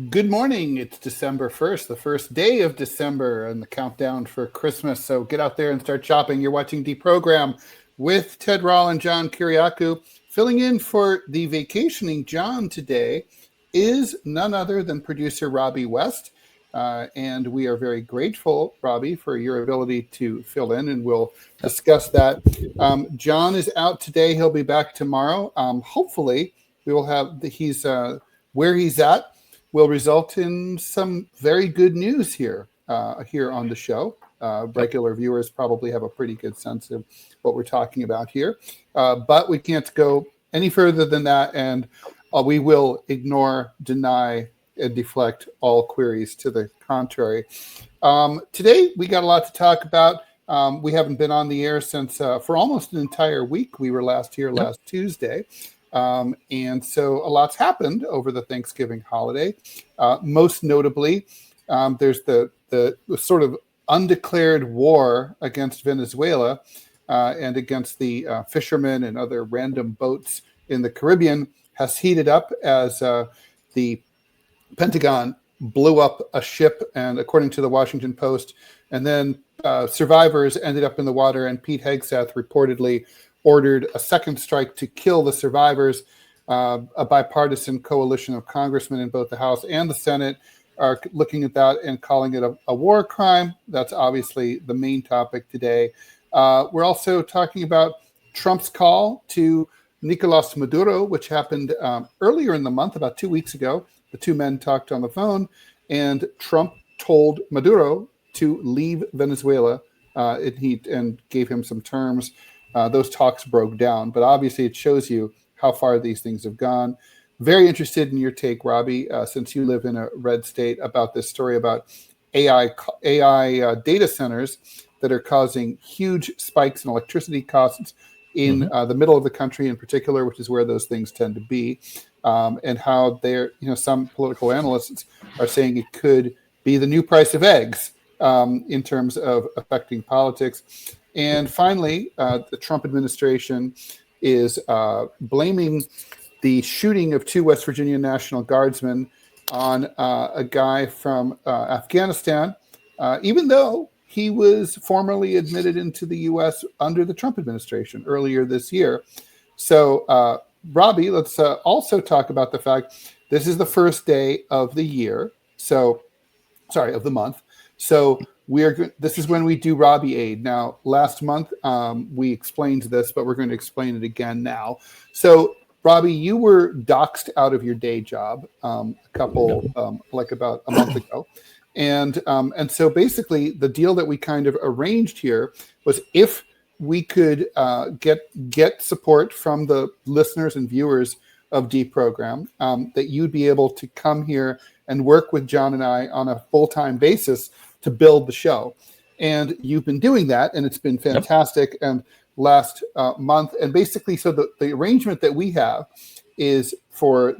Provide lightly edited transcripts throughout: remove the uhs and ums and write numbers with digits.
Good morning. It's December 1st, the first day of December and the countdown for Christmas. So get out there and start shopping. You're watching DeProgram with Ted Rall and John Kiriakou. Filling in for the vacationing John today is none other than producer Robbie West. And we are very grateful, Robbie, for your ability to fill in, and we'll discuss that. John is out today. He'll be back tomorrow. Hopefully, we will have where he's at will result in some very good news here on the show. Regular viewers probably have a pretty good sense of what we're talking about here. But we can't go any further than that, and we will ignore, deny, and deflect all queries to the contrary. Today, we got a lot to talk about. We haven't been on the air since for almost an entire week. We were last Tuesday. And so a lot's happened over the Thanksgiving holiday. Most notably, there's the sort of undeclared war against Venezuela and against the fishermen and other random boats in the Caribbean has heated up as the Pentagon blew up a ship, and according to the Washington Post, and then survivors ended up in the water, and Pete Hegseth reportedly ordered a second strike to kill the survivors. A bipartisan coalition of congressmen in both the House and the Senate are looking at that and calling it a war crime. That's obviously the main topic today. We're also talking about Trump's call to Nicolas Maduro, which happened earlier in the month, about 2 weeks ago. The two men talked on the phone, and Trump told Maduro to leave Venezuela, and gave him some terms. Those talks broke down, but obviously it shows you how far these things have gone. Very interested in your take, Robbie, since you live in a red state, about this story about AI data centers that are causing huge spikes in electricity costs in the middle of the country in particular, which is where those things tend to be, and how some political analysts are saying it could be the new price of eggs in terms of affecting politics. And finally, the Trump administration is blaming the shooting of two West Virginia National Guardsmen on a guy from Afghanistan, even though he was formally admitted into the U.S. under the Trump administration earlier this year. So, Robbie, let's also talk about the fact this is the first day of the year. Of the month. So this is when we do Robbie Aid. Now, last month we explained this, but we're going to explain it again now. So, Robbie, you were doxxed out of your day job about a month ago. And so basically the deal that we kind of arranged here was if we could get support from the listeners and viewers of DeProgram, that you'd be able to come here and work with John and I on a full-time basis to build the show. And you've been doing that, and it's been fantastic. Yep. And last month, and basically, so the arrangement that we have is for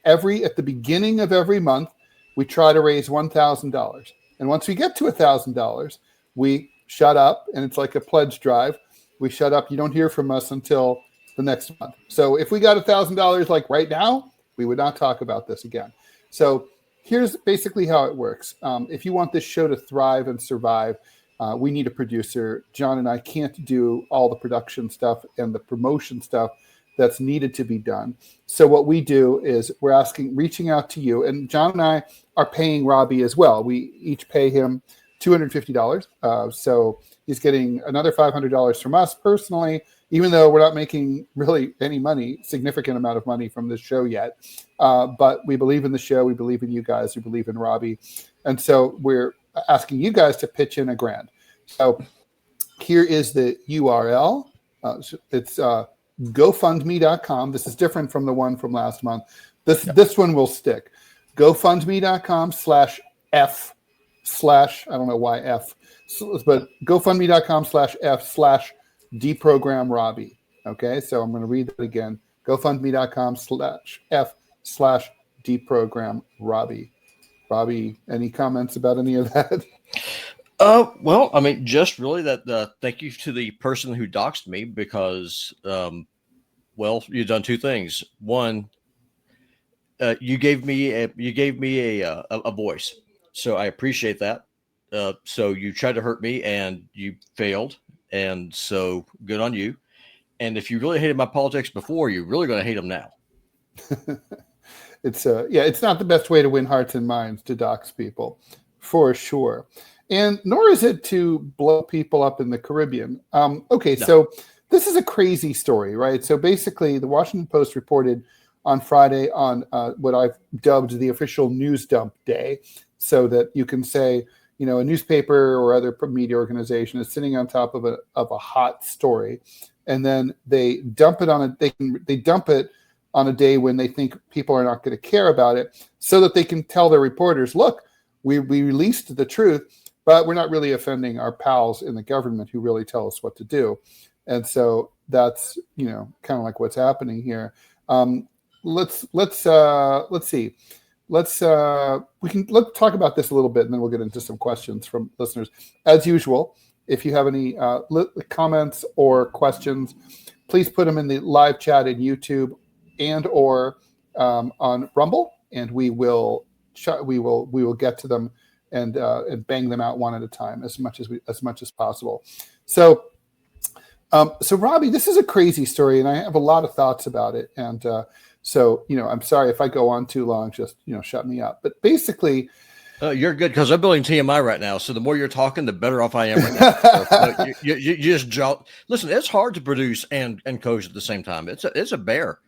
at the beginning of every month, we try to raise $1,000. And once we get to $1,000, we shut up, and it's like a pledge drive. We shut up. You don't hear from us until the next month. So if we got $1,000 like right now, we would not talk about this again. So here's basically how it works. If you want this show to thrive and survive, we need a producer. John and I can't do all the production stuff and the promotion stuff that's needed to be done. So what we do is we're reaching out to you, and John and I are paying Robbie as well. We each pay him $250. So he's getting another $500 from us personally, even though we're not making really any money, significant amount of money from this show yet. But we believe in the show. We believe in you guys. We believe in Robbie. And so we're asking you guys to pitch in $1,000. So here is the URL. It's GoFundMe.com. This is different from the one from last month. This one will stick. GoFundMe.com/F/ I don't know why F, but GoFundMe.com/F/DeProgram Robbie. Okay, so I'm going to read that again. GoFundMe.com/F/DeProgram Robbie. Robbie, any comments about any of that? Well, I mean, just really that thank you to the person who doxed me because, you've done two things. One, you gave me a voice, so I appreciate that. So you tried to hurt me and you failed, and so good on you. And if you really hated my politics before, you're really going to hate them now. It's not the best way to win hearts and minds to dox people, for sure. And nor is it to blow people up in the Caribbean. Okay, no. So this is a crazy story, right? So basically, the Washington Post reported on Friday on what I've dubbed the official news dump day, so that you can say, a newspaper or other media organization is sitting on top of a hot story, and then they dump it on they dump it on a day when they think people are not going to care about it, so that they can tell their reporters, look, we released the truth, but we're not really offending our pals in the government who really tell us what to do. And so that's, kind of like what's happening here. Let's see. Let's talk about this a little bit, and then we'll get into some questions from listeners. As usual, if you have any comments or questions, please put them in the live chat in YouTube and or on Rumble, and we will get to them and bang them out one at a time as much as possible. So Robbie, this is a crazy story, and I have a lot of thoughts about it. And so I'm sorry if I go on too long. Just shut me up. But basically, you're good, because I'm building TMI right now. So the more you're talking, the better off I am right now. So, you just listen. It's hard to produce and coach at the same time. It's a bear.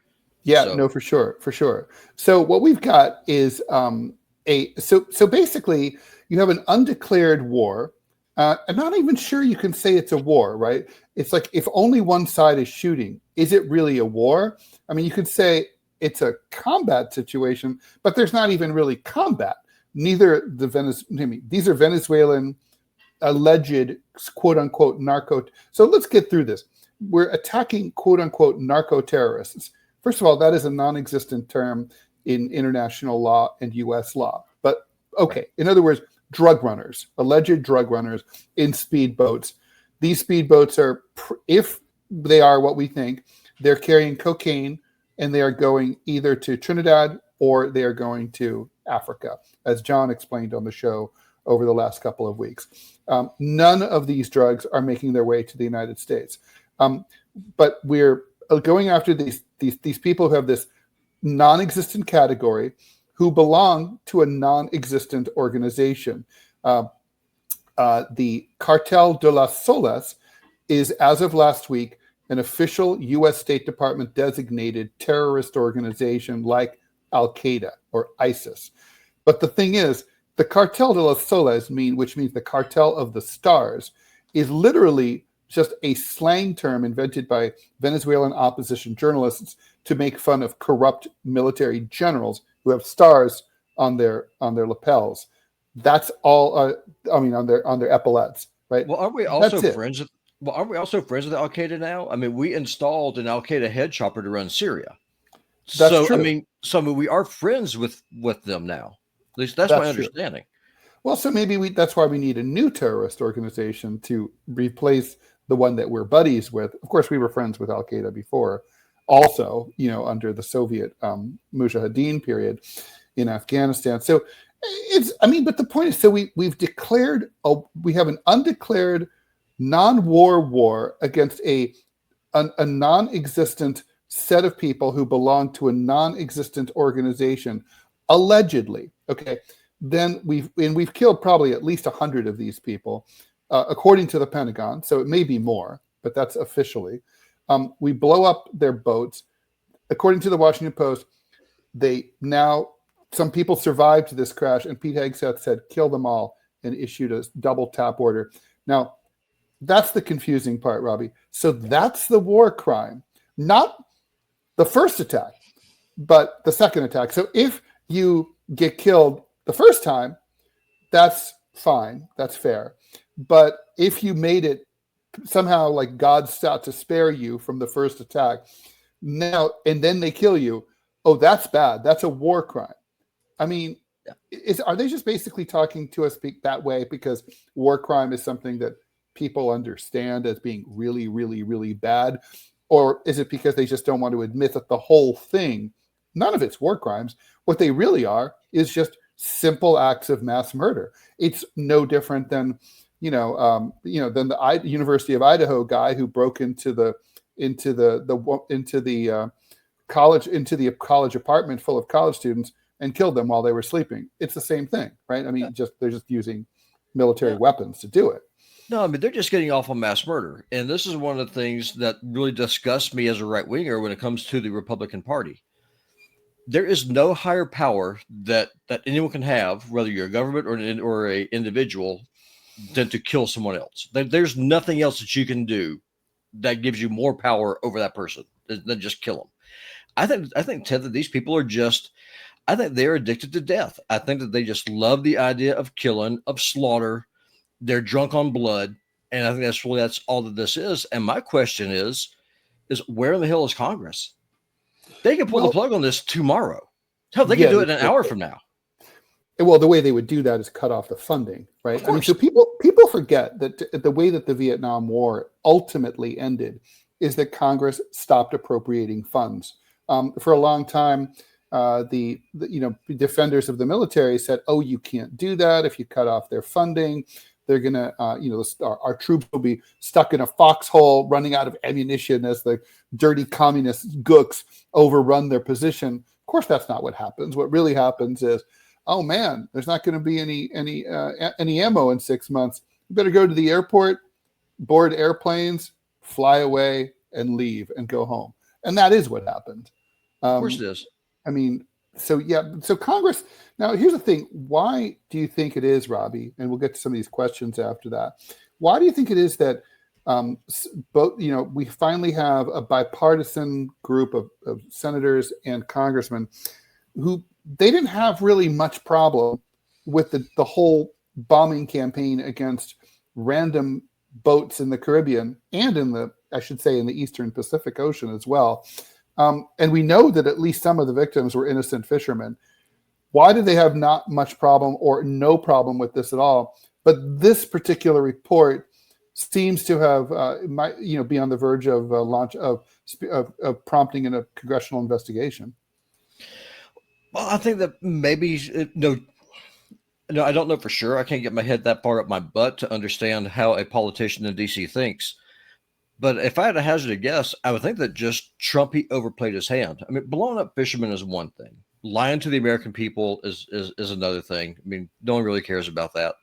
Yeah, so. No, for sure. So what we've got is so basically you have an undeclared war. I'm not even sure you can say it's a war, right? It's like, if only one side is shooting, is it really a war? I mean, you could say it's a combat situation, but there's not even really combat. These are Venezuelan alleged quote unquote narco. So let's get through this. We're attacking quote unquote narco terrorists. First of all, that is a non-existent term in international law and U.S. law. But okay, in other words, drug runners, alleged drug runners in speedboats. These speedboats are, if they are what we think, they're carrying cocaine, and they are going either to Trinidad or they are going to Africa, as John explained on the show over the last couple of weeks. None of these drugs are making their way to the United States. But we're going after these people who have this non-existent category, who belong to a non-existent organization. The Cartel de las Solas is, as of last week, an official U.S. State Department designated terrorist organization like Al-Qaeda or ISIS. But the thing is, the Cartel de las Solas, which means the Cartel of the Stars, is literally just a slang term invented by Venezuelan opposition journalists to make fun of corrupt military generals who have stars on their lapels. That's all. On their epaulets, right? Well, aren't we also friends? Aren't we also friends with Al Qaeda now? I mean, we installed an Al Qaeda head chopper to run Syria. That's true. I mean, we are friends with them now. At least that's my understanding. Well, so maybe that's why we need a new terrorist organization to replace the one that we're buddies with. Of course, we were friends with Al Qaeda before, also, under the Soviet Mujahideen period in Afghanistan. So but the point is, so we've declared, we have an undeclared non-war war against a non-existent set of people who belong to a non-existent organization, allegedly. Okay, then we've killed probably at least 100 of these people, according to the Pentagon. So it may be more, but that's officially. We blow up their boats. According to the Washington Post, some people survived this crash, and Pete Hegseth said, kill them all, and issued a double tap order. Now, that's the confusing part, Robbie. So that's the war crime, not the first attack, but the second attack. So if you get killed the first time, that's fine. That's fair. But if you made it somehow, like God's out to spare you from the first attack now, and then they kill you, that's bad. That's a war crime. I mean, are they just basically talking to us that way because war crime is something that people understand as being really, really, really bad? Or is it because they just don't want to admit that the whole thing None of it's war crimes. What they really are is just simple acts of mass murder. It's no different than, than the University of Idaho guy who broke into the college apartment full of college students and killed them while they were sleeping. It's the same thing, right? I mean, they're just using military weapons to do it. No, I mean, they're just getting off on mass murder. And this is one of the things that really disgusts me as a right winger when it comes to the Republican Party. There is no higher power that anyone can have, whether you're a government or a individual, than to kill someone else. There's nothing else that you can do that gives you more power over that person than just kill them. I think, Ted, that these people are I think they're addicted to death. I think that they just love the idea of killing, of slaughter. They're drunk on blood. And I think that's all that this is. And my question is where in the hell is Congress? They can pull the plug on this tomorrow. Hell, they can do it in an hour from now. Well, the way they would do that is cut off the funding, right? I mean, so people forget that the way that the Vietnam War ultimately ended is that Congress stopped appropriating funds. For a long time, the defenders of the military said, "Oh, you can't do that. If you cut off their funding, they're gonna, our troops will be stuck in a foxhole, running out of ammunition as the dirty communist gooks overrun their position." Of course, that's not what happens. What really happens is, oh man, there's not going to be any ammo in 6 months. You better go to the airport, board airplanes, fly away, and leave and go home. And that is what happened. Of course it is. I mean, so Congress. Now, here's the thing. Why do you think it is, Robbie? And we'll get to some of these questions after that. Why do you think it is that we finally have a bipartisan group of senators and congressmen who they didn't have really much problem with the whole bombing campaign against random boats in the Caribbean and in the Eastern Pacific Ocean as well. And we know that at least some of the victims were innocent fishermen. Why did they have not much problem or no problem with this at all? But this particular report seems to have, be on the verge of launch of prompting in a congressional investigation. Well, I think that maybe no, I don't know for sure. I can't get my head that far up my butt to understand how a politician in D.C. thinks. But if I had to hazard a guess, I would think that just Trump, he overplayed his hand. I mean, blowing up fishermen is one thing. Lying to the American people is another thing. I mean, no one really cares about that.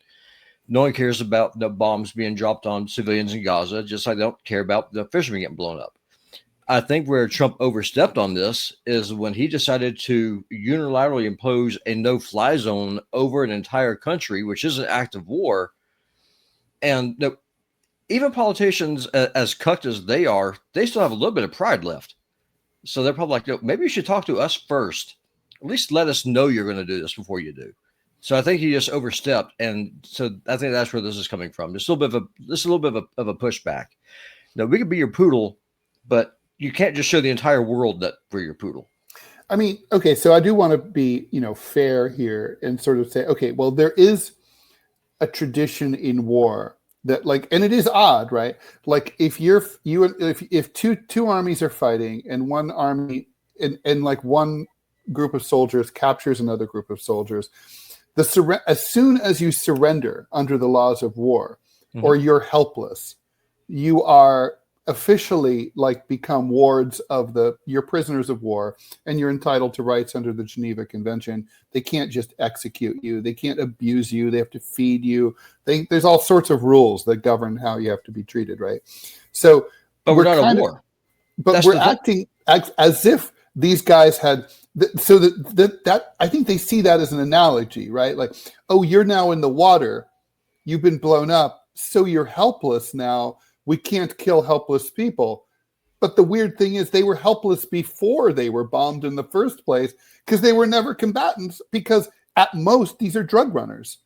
No one cares about the bombs being dropped on civilians in Gaza, just like they don't care about the fishermen getting blown up. I think where Trump overstepped on this is when he decided to unilaterally impose a no-fly zone over an entire country, which is an act of war. And even politicians, as cucked as they are, they still have a little bit of pride left. So they're probably like, maybe you should talk to us first. At least let us know you're going to do this before you do. So I think he just overstepped, and so I think that's where this is coming from. There's a little bit of a pushback. Now, we could be your poodle, but you can't just show the entire world that we're your poodle. I mean, okay, so I do want to be, fair here and sort of say, okay, well, there is a tradition in war that, and it is odd, right? Like if two armies are fighting and one army and one group of soldiers captures another group of soldiers, as soon as you surrender under the laws of war, mm-hmm. or you're helpless, you are officially become wards of you're prisoners of war, and you're entitled to rights under the Geneva Convention. They can't just execute you. They can't abuse you. They have to feed you. There's all sorts of rules that govern how you have to be treated, right? So, but we're not at war. But we're acting as if these guys had. So that I think they see that as an analogy, right? Like, oh, you're now in the water. You've been blown up, so you're helpless now. We can't kill helpless people. But the weird thing is they were helpless before they were bombed in the first place because they were never combatants, because at most these are drug runners.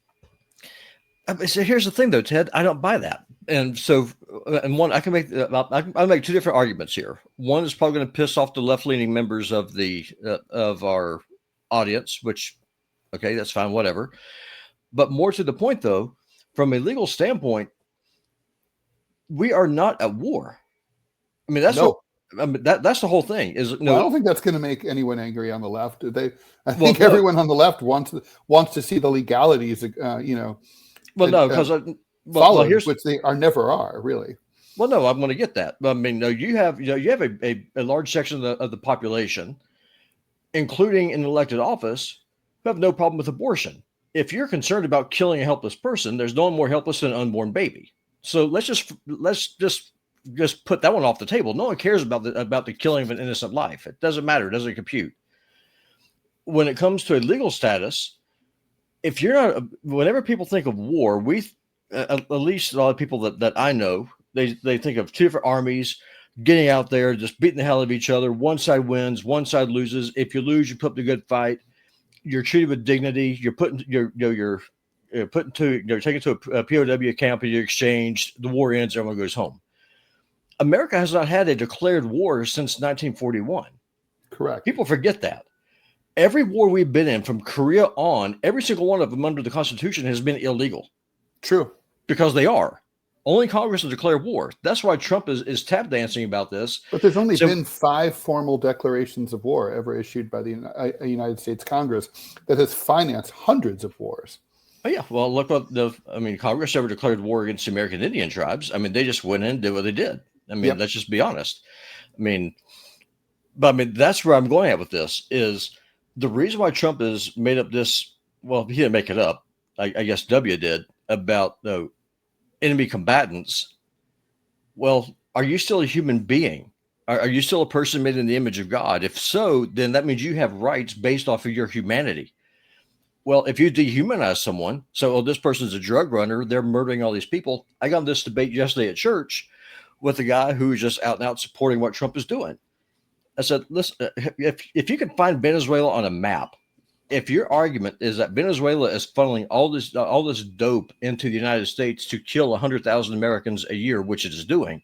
So here's the thing, though, Ted. I don't buy that. And so, I can make two different arguments here. One is probably going to piss off the left-leaning members of of our audience, which, okay, that's fine, whatever. But more to the point, though, from a legal standpoint, we are not at war. I mean, that's no. I mean, that's the whole thing. Is Well, I don't think that's going to make anyone angry on the left. I think no. everyone on the left wants to see the legalities, followed, here's which they never are really. Well, no, I'm going to get that. I mean, no, you have a large section of the population, including in elected office, who have no problem with abortion. If you're concerned about killing a helpless person, there's no one more helpless than an unborn baby. So let's just put that one off the table. No one cares about the killing of an innocent life. It doesn't matter. It doesn't compute. When it comes to a legal status, if you're not, whenever people think of war, at least a lot of people that I know, they think of two different armies getting out there, just beating the hell out of each other. One side wins, one side loses. If you lose, you put up a good fight. You're treated with dignity. You're taken to a POW camp and you're exchanged. The war ends. Everyone goes home. America has not had a declared war since 1941. Correct. People forget that. Every war we've been in from Korea on, every single one of them under the Constitution has been illegal. True. Because they are. Only Congress has declared war. That's why Trump is tap dancing about this. But there's only been 5 formal declarations of war ever issued by the United States Congress that has financed hundreds of wars. Oh, yeah. Well, look what Congress never declared war against the American Indian tribes. I mean, they just went in and did what they did. I mean, Let's just be honest. That's where I'm going at with this is the reason why Trump has made up this. Well, he didn't make it up. I guess W did about enemy combatants. Well, are you still a human being? Are you still a person made in the image of God? If so, then that means you have rights based off of your humanity. Well, if you dehumanize someone, this person's a drug runner, they're murdering all these people. I got in this debate yesterday at church with a guy who's just out and out supporting what Trump is doing. I said, listen, if you can find Venezuela on a map, if your argument is that Venezuela is funneling all this dope into the United States to kill 100,000 Americans a year, which it is doing,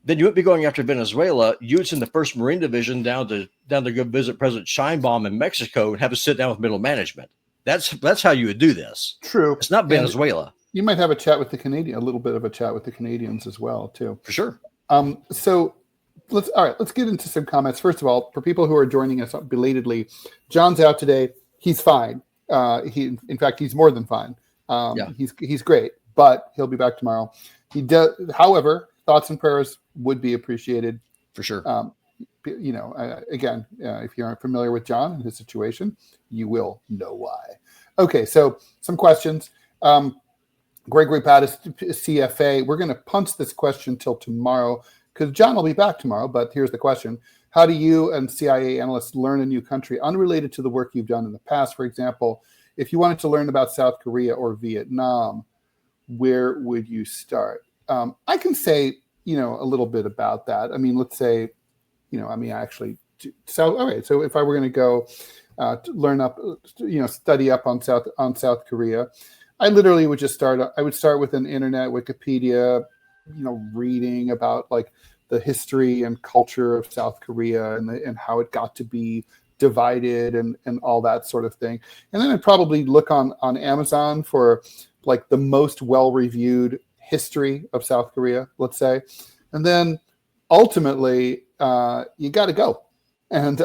then you wouldn't be going after Venezuela. You would send the 1st Marine Division down to go visit President Sheinbaum in Mexico and have a sit down with middle management. That's how you would do this. True. It's not Venezuela. And you might have a chat with the Canadian, a little bit of a chat with the Canadians as well, too. For sure. So let's get into some comments. First of all, for people who are joining us belatedly, John's out today. He's fine. In fact, he's more than fine. He's great, but he'll be back tomorrow. He does, however, thoughts and prayers would be appreciated. For sure. Again, if you aren't familiar with John and his situation, you will know why. Okay, so some questions. Gregory Pattis, CFA. We're going to punt this question till tomorrow because John will be back tomorrow, but here's the question. How do you and CIA analysts learn a new country unrelated to the work you've done in the past? For example, if you wanted to learn about South Korea or Vietnam, where would you start? I can say, a little bit about that. I mean, let's say, so if I were going to go learn up, study up on South Korea, I literally would just start with an internet Wikipedia, reading about like the history and culture of South Korea and how it got to be divided and all that sort of thing. And then I'd probably look on Amazon for like the most well-reviewed history of South Korea, let's say. And then ultimately, you got to go. And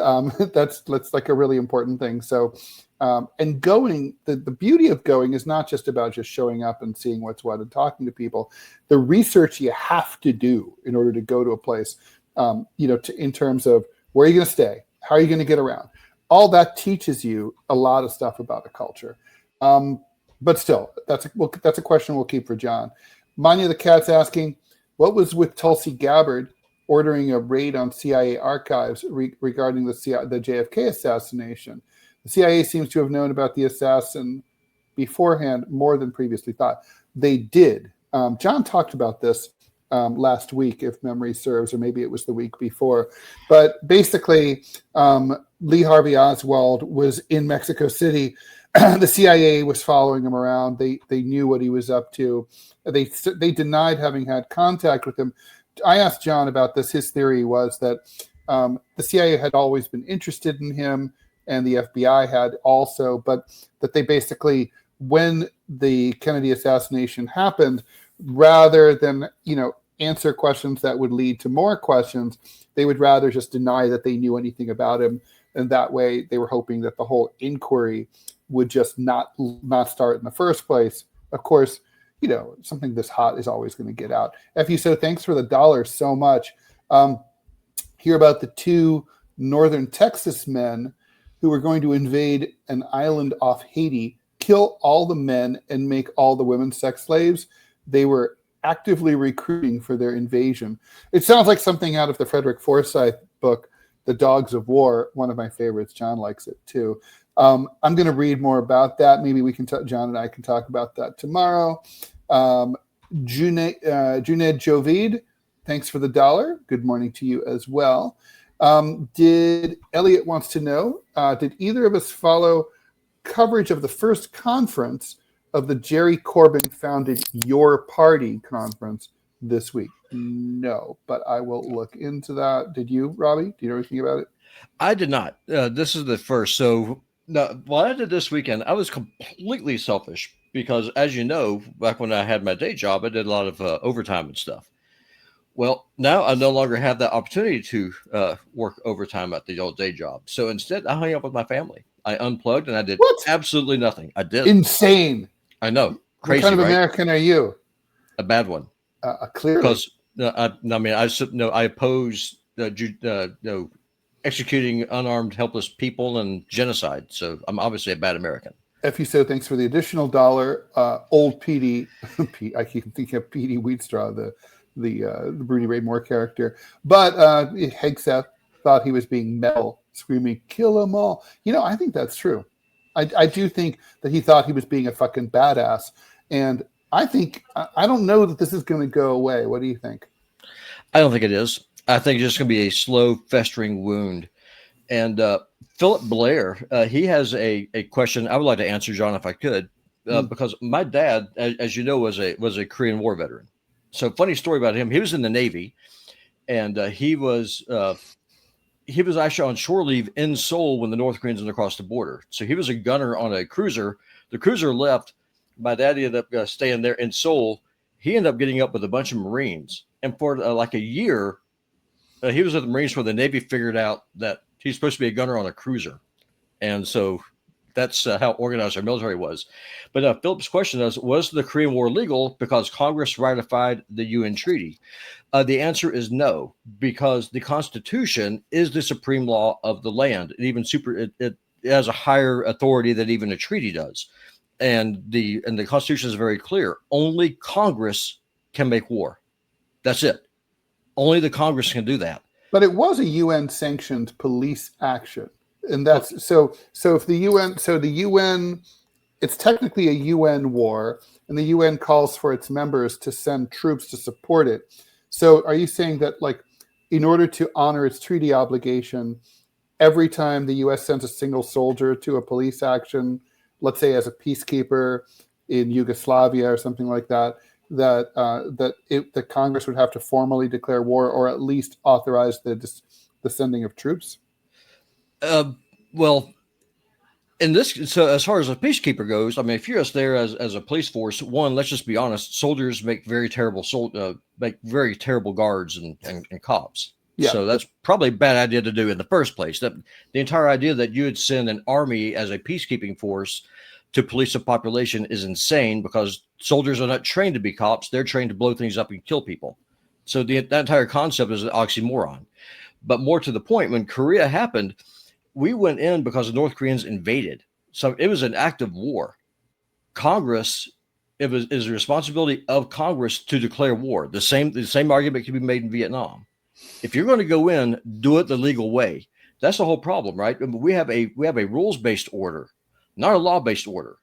that's like a really important thing. So, and going, the beauty of going is not just about just showing up and seeing what's what and talking to people. The research you have to do in order to go to a place, in terms of where are you going to stay? How are you going to get around? All that teaches you a lot of stuff about the culture. But still, that's a question we'll keep for John. Manya the Cat's asking, what was with Tulsi Gabbard ordering a raid on CIA archives regarding the JFK assassination? The CIA seems to have known about the assassin beforehand more than previously thought. They did. John talked about this last week, if memory serves, or maybe it was the week before. But basically, Lee Harvey Oswald was in Mexico City. The CIA was following him around. They knew what he was up to. They denied having had contact with him. I asked John about this. His theory was that the CIA had always been interested in him, and the FBI had also, but that they basically, when the Kennedy assassination happened, rather than answer questions that would lead to more questions. They would rather just deny that they knew anything about him. And that way they were hoping that the whole inquiry would just not start in the first place. Of course, something this hot is always going to get out. So thanks for the $1 so much. Hear about the 2 northern Texas men who were going to invade an island off Haiti, kill all the men, and make all the women sex slaves. They were actively recruiting for their invasion. It sounds like something out of the Frederick Forsyth book, The Dogs of War, one of my favorites. John likes it too. I'm going to read more about that. Maybe we can John and I can talk about that tomorrow. Junaid Jovid, thanks for the $1. Good morning to you as well. Elliot wants to know, did either of us follow coverage of the first conference of the Jerry Corbyn founded Your Party conference this week? No, but I will look into that. Did you, Robbie? Do you know anything about it? I did not. This is the first. So what I did this weekend, I was completely selfish because, as you know, back when I had my day job, I did a lot of overtime and stuff. Well, now I no longer have that opportunity to work overtime at the old day job. So instead, I hung out with my family. I unplugged and I did absolutely nothing. I did. Insane. I know. Crazy, what kind of right? American are you? A bad one. Clearly. Because I oppose executing unarmed, helpless people and genocide. So I'm obviously a bad American. So thanks for the additional $1. Old Petey, I keep thinking of Petey Wheatstraw, the Bruni Ray Moore character. But Hegseth thought he was being metal, screaming, "Kill them all." I think that's true. I do think that he thought he was being a fucking badass. And I don't know that this is going to go away. What do you think? I don't think it is. I think it's just going to be a slow, festering wound. And Philip Blair, he has a question I would like to answer, John, if I could, because my dad, as you know, was a Korean War veteran. So funny story about him. He was in the Navy, and he was actually on shore leave in Seoul when the North Koreans went across the border. So he was a gunner on a cruiser. The cruiser left. My daddy ended up staying there in Seoul. He ended up getting up with a bunch of Marines. And for like a year, he was at the Marines where the Navy figured out that he's supposed to be a gunner on a cruiser. And so that's how organized our military was. But Philip's question was the Korean War legal because Congress ratified the UN treaty? The answer is no, because the Constitution is the supreme law of the land. It has a higher authority than even a treaty does. And the Constitution is very clear. Only Congress can make war. That's it. Only the Congress can do that. But it was a UN sanctioned police action. And that's so if the UN, it's technically a UN war, and the UN calls for its members to send troops to support it. So are you saying that, like, in order to honor its treaty obligation, every time the US sends a single soldier to a police action, let's say as a peacekeeper in Yugoslavia or something like that, that Congress would have to formally declare war or at least authorize the sending of troops? Well, in this, so as far as a peacekeeper goes, I mean, if you're there as a police force, one, let's just be honest, soldiers make very terrible guards and cops. Yeah. So that's probably a bad idea to do in the first place. That the entire idea that you would send an army as a peacekeeping force to police a population is insane, because soldiers are not trained to be cops. They're trained to blow things up and kill people. So that entire concept is an oxymoron. But more to the point, when Korea happened, we went in because the North Koreans invaded. So it was an act of war. Congress, is the responsibility of Congress to declare war. The same argument can be made in Vietnam. If you're going to go in, do it the legal way. That's the whole problem, right? We have a rules-based order, not a law-based order.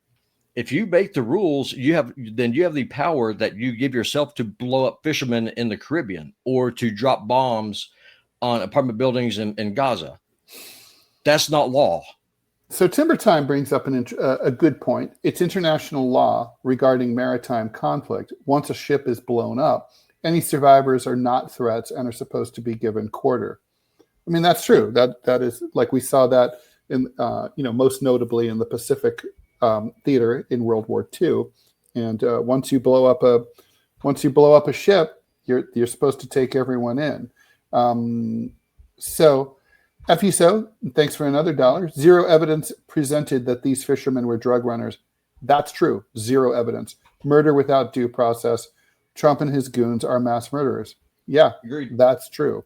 If you make the rules, you have the power that you give yourself to blow up fishermen in the Caribbean or to drop bombs on apartment buildings in Gaza. That's not law. So Timber Time brings up a good point. It's international law regarding maritime conflict. Once a ship is blown up, any survivors are not threats and are supposed to be given quarter. I mean, that's true. That is, like, we saw that in most notably in the Pacific Theater in World War II. And once you blow up a ship, You're supposed to take everyone in. So, FUSO, thanks for another $1. Zero evidence presented that these fishermen were drug runners. That's true. Zero evidence. Murder without due process. Trump and his goons are mass murderers. Yeah, Agreed. that's true.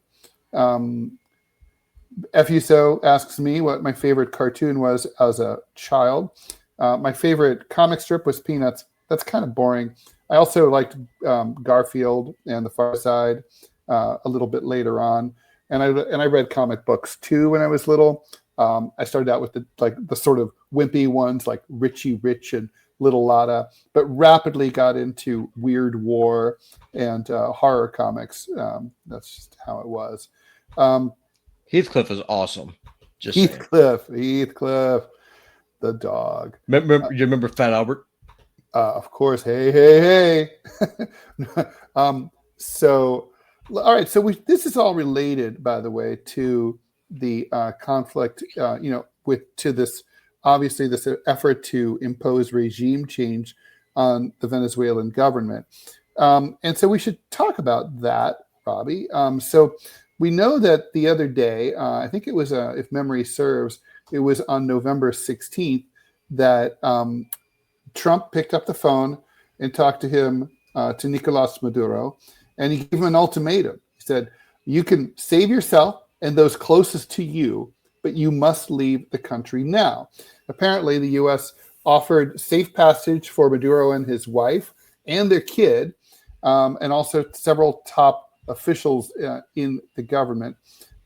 FUSO asks me what my favorite cartoon was as a child. My favorite comic strip was Peanuts. That's kind of boring. I also liked Garfield and The Far Side a little bit later on, and I read comic books too when I was little. I started out with the sort of wimpy ones like Richie Rich and Little Lotta, but rapidly got into Weird War and horror comics. That's just how it was. Heathcliff is awesome. Just Heathcliff, the dog. You remember Fat Albert? Of course. Hey. So, all right. So this is all related, by the way, to the conflict. To this obviously this effort to impose regime change on the Venezuelan government, and so we should talk about that, Robbie. So we know that the other day, I think it was, if memory serves, it was on November 16th that Trump picked up the phone and talked to Nicolas Maduro, and he gave him an ultimatum. He said, you can save yourself and those closest to you, but you must leave the country now. Apparently, the U.S. offered safe passage for Maduro and his wife and their kid, and also several top officials in the government.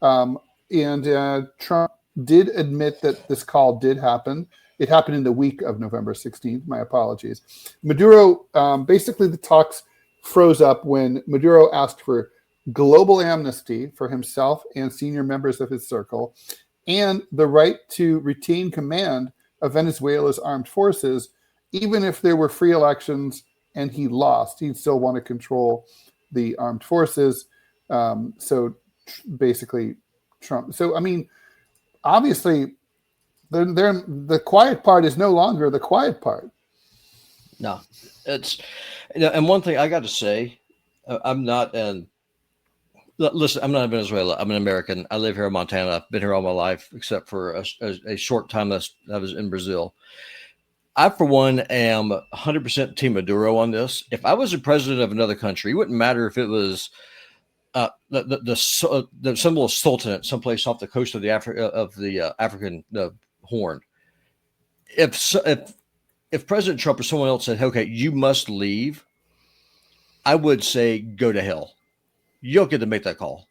And Trump did admit that this call did happen. It happened in the week of November 16th. My apologies. Maduro, basically the talks froze up when Maduro asked for global amnesty for himself and senior members of his circle, and the right to retain command of Venezuela's armed forces, even if there were free elections and he lost. He'd still want to control the armed forces. So basically, Trump. So, I mean, obviously, the quiet part is no longer the quiet part. No, and one thing I got to say, I'm not in Venezuela. I'm an American. I live here in Montana. I've been here all my life, except for a short time that I was in Brazil. I, for one, am 100% Team Maduro on this. If I was the president of another country, it wouldn't matter if it was the symbol of sultanate someplace off the coast of the African Horn. If President Trump or someone else said, "Okay, you must leave," I would say, "Go to hell." You don't get to make that call.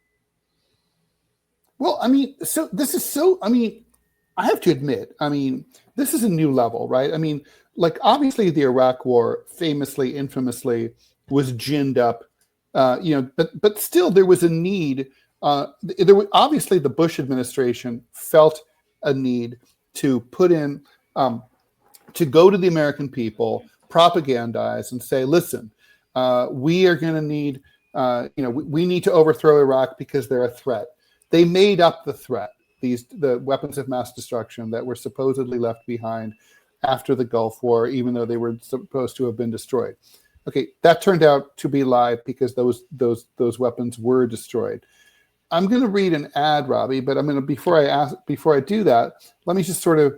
Well, I mean, so this is so. I mean, I have to admit, I mean, this is a new level, right? I mean, like obviously the Iraq War, famously, infamously, was ginned up. But still, there was a need. Obviously, the Bush administration felt a need to put in, to go to the American people, propagandize, and say, "Listen, we are going to need, we need to overthrow Iraq because they're a threat." They made up the threat. The weapons of mass destruction that were supposedly left behind after the Gulf War, even though they were supposed to have been destroyed. Okay, that turned out to be a lie because those weapons were destroyed. I'm going to read an ad, Robbie, but I'm going to before I do that, let me just sort of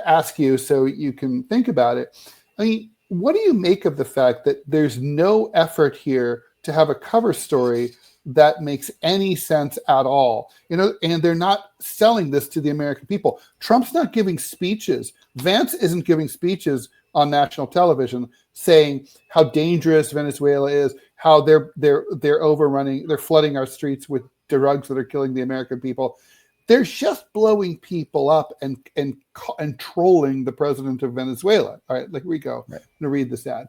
ask you so you can think about it. I mean, what do you make of the fact that there's no effort here to have a cover story that makes any sense at all? And they're not selling this to the American people. Trump's not giving speeches. Vance isn't giving speeches on national television saying how dangerous Venezuela is, how they're overrunning, they're flooding our streets with drugs that are killing the American people. They're just blowing people up and trolling the president of Venezuela. All right, here we go. Right. I'm going to read this ad.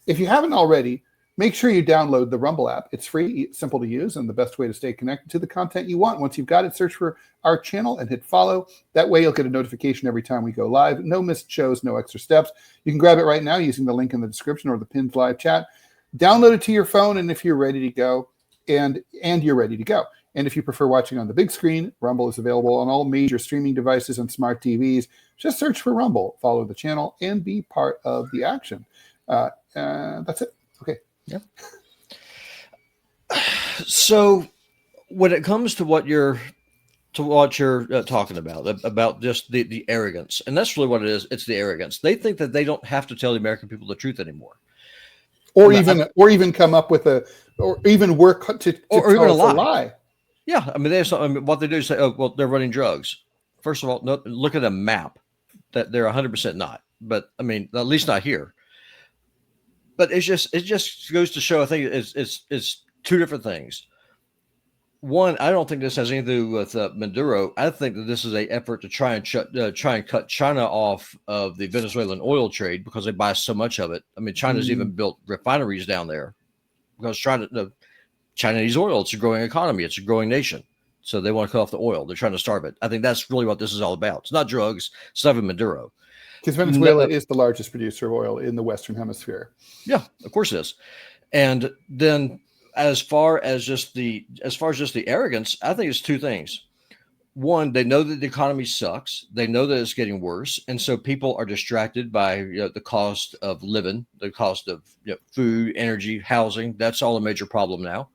If you haven't already, make sure you download the Rumble app. It's free, simple to use, and the best way to stay connected to the content you want. Once you've got it, search for our channel and hit follow. That way you'll get a notification every time we go live. No missed shows, no extra steps. You can grab it right now using the link in the description or the pinned live chat. Download it to your phone, and if you're ready to go, and you're ready to go. And if you prefer watching on the big screen, Rumble is available on all major streaming devices and smart TVs. Just search for Rumble, follow the channel, and be part of the action. That's it. Okay. Yep. So when it comes to what you're talking about just the arrogance, and that's really what it is. It's the arrogance. They think that they don't have to tell the American people the truth anymore, or even come up with or even work to tell even us a lie. Yeah, I mean, what they do is say, "Oh, well, they're running drugs." First of all, look at a map that they're 100% not. But I mean, at least not here. But it just goes to show. I think it's two different things. One, I don't think this has anything to do with Maduro. I think that this is an effort to try and cut China off of the Venezuelan oil trade because they buy so much of it. I mean, China's even built refineries down there because China needs oil. It's a growing economy. It's a growing nation. So they want to cut off the oil. They're trying to starve it. I think that's really what this is all about. It's not drugs. It's not even Maduro. Because Venezuela is the largest producer of oil in the Western Hemisphere. Yeah, of course it is. And then as far as just the arrogance, I think it's two things. One, they know that the economy sucks. They know that it's getting worse, and so people are distracted by the cost of living, the cost of food, energy, housing. That's all a major problem now.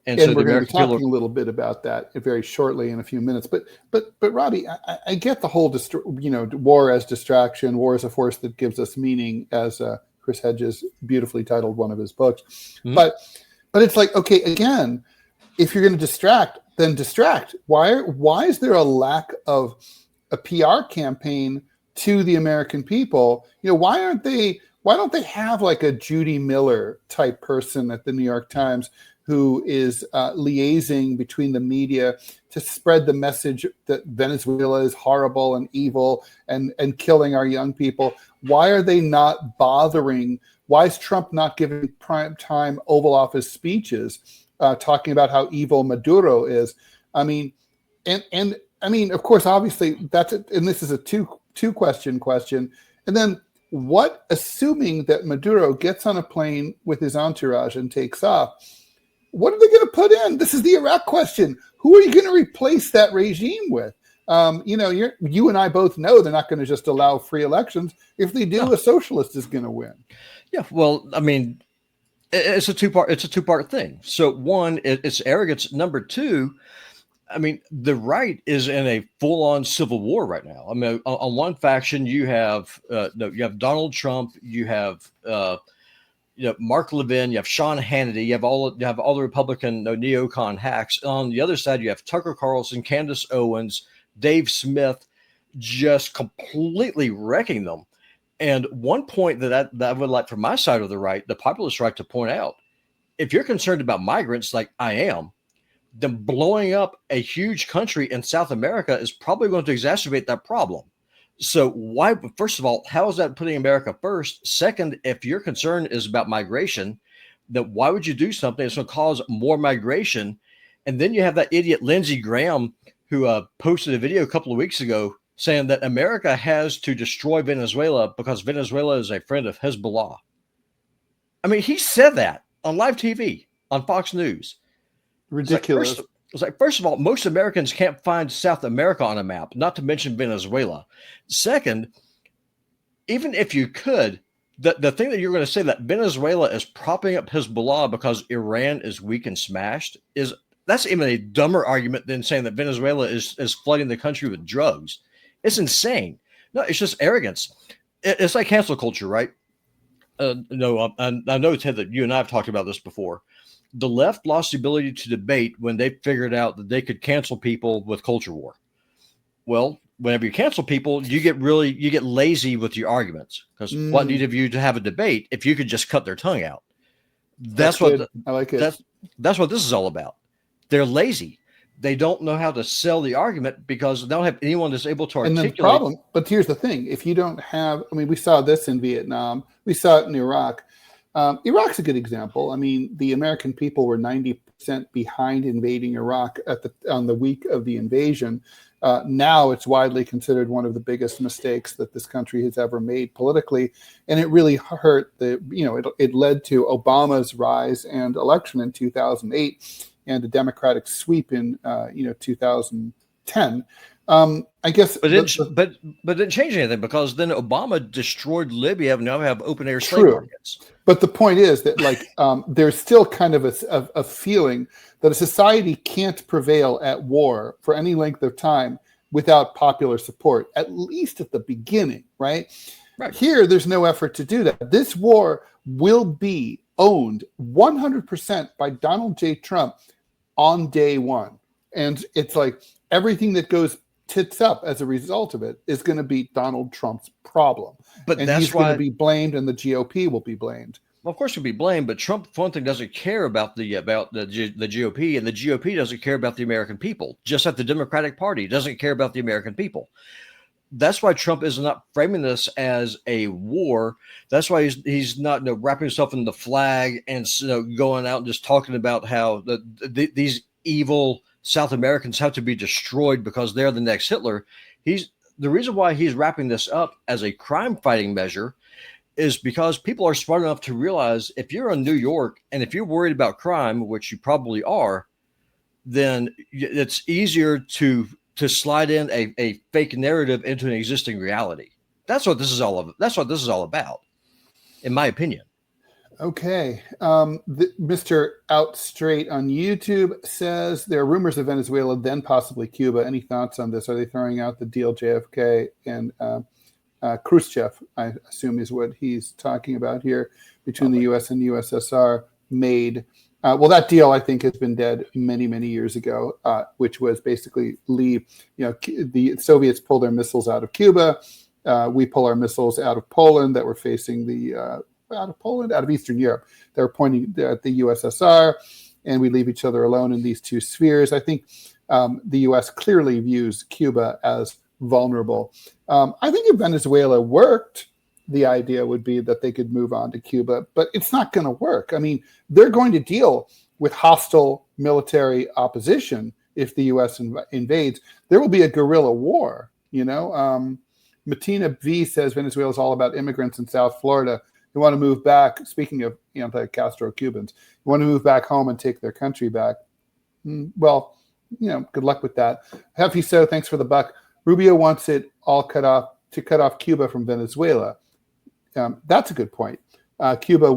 And so we're going to be talking a little bit about that very shortly in a few minutes. But Robbie, I get the whole war as distraction, war as a force that gives us meaning, as Chris Hedges beautifully titled one of his books. Mm-hmm. But it's like, okay, again, if you're going to distract, then distract. Why is there a lack of a PR campaign to the American people? Why don't they have like a Judy Miller type person at the New York Times who is liaising between the media to spread the message that Venezuela is horrible and evil and killing our young people? Why are they not bothering? Why is Trump not giving prime time Oval Office speeches talking about how evil Maduro is? I mean, and I mean, of course, obviously that's it. And this is a two question. And then what, assuming that Maduro gets on a plane with his entourage and takes off, what are they going to put in? This is the Iraq question. Who are you going to replace that regime with? You and I both know they're not going to just allow free elections. If they do, a socialist is going to win. Yeah, well, I mean, it's a two-part thing. So one, it's arrogance. Number two, I mean, the right is in a full-on civil war right now. I mean, on one faction, you have Donald Trump, you have Mark Levin, you have Sean Hannity, you have all the Republican neocon hacks. On the other side, you have Tucker Carlson, Candace Owens, Dave Smith, just completely wrecking them. And one point that I would like from my side of the right, the populist right, to point out, if you're concerned about migrants like I am, then blowing up a huge country in South America is probably going to exacerbate that problem. So why, first of all, how is that putting America first? Second, if your concern is about migration, then why would you do something that's going to cause more migration? And then you have that idiot Lindsey Graham who posted a video a couple of weeks ago saying that America has to destroy Venezuela because Venezuela is a friend of Hezbollah. I mean, he said that on live TV on Fox News. Ridiculous. It's like, first of all, most Americans can't find South America on a map, not to mention Venezuela. Second, even if you could, the thing that you're going to say that Venezuela is propping up Hezbollah because Iran is weak and smashed that's even a dumber argument than saying that Venezuela is flooding the country with drugs. It's insane. No, it's just arrogance. It's like cancel culture, right? No, I know, Ted, that you and I have talked about this before. The left lost the ability to debate when they figured out that they could cancel people with culture war. Well, whenever you cancel people, you get lazy with your arguments, because what need of you to have a debate if you could just cut their tongue out? That's what I like it. That's what this is all about. They're lazy. They don't know how to sell the argument because they don't have anyone that's able to articulate. And the problem, but here's the thing: if you don't have, I mean, we saw this in Vietnam, we saw it in Iraq. Iraq's a good example. I mean, the American people were 90% behind invading Iraq on the week of the invasion. Now it's widely considered one of the biggest mistakes that this country has ever made politically, and it really hurt it led to Obama's rise and election in 2008 and a Democratic sweep in 2010. I guess, but didn't change anything, because then Obama destroyed Libya and now we have open air slave true. markets. But the point is that, like, there's still kind of a feeling that a society can't prevail at war for any length of time without popular support, at least at the beginning, right? Right. Here, there's no effort to do that. This war will be owned 100% by Donald J. Trump on day one. And it's like everything that goes tits up as a result of it is going to be Donald Trump's problem. But and that's he's going to be blamed, and the GOP will be blamed. Well, of course, he'll be blamed, but Trump, for one thing, doesn't care about the GOP, and the GOP doesn't care about the American people. Just like the Democratic Party doesn't care about the American people. That's why Trump is not framing this as a war. That's why he's not wrapping himself in the flag and going out and just talking about how these evil South Americans have to be destroyed because they're the next Hitler. The reason why he's wrapping this up as a crime fighting measure is because people are smart enough to realize if you're in New York and if you're worried about crime, which you probably are, then it's easier to slide in a fake narrative into an existing reality. That's what this is all about, in my opinion. Okay. Mr. Out Straight on YouTube says there are rumors of Venezuela, then possibly Cuba. Any thoughts on this? Are they throwing out the deal JFK and Khrushchev, I assume is what he's talking about here, between the U.S. and USSR made? Well, that deal, I think, has been dead many, many years ago, which was basically leave, the Soviets pull their missiles out of Cuba. We pull our missiles out of Poland that were facing out of Eastern Europe. They were pointing at the USSR, and we leave each other alone in these two spheres. I think the U.S. clearly views Cuba as vulnerable. I think if Venezuela worked, the idea would be that they could move on to Cuba, but it's not going to work. I mean, they're going to deal with hostile military opposition if the U.S. invades. There will be a guerrilla war, Matina V says Venezuela is all about immigrants in South Florida who want to move back. Speaking of anti-Castro Cubans, who want to move back home and take their country back. Well, good luck with that. Hefty So, thanks for the buck. Rubio wants it all cut off Cuba from Venezuela. That's a good point. Cuba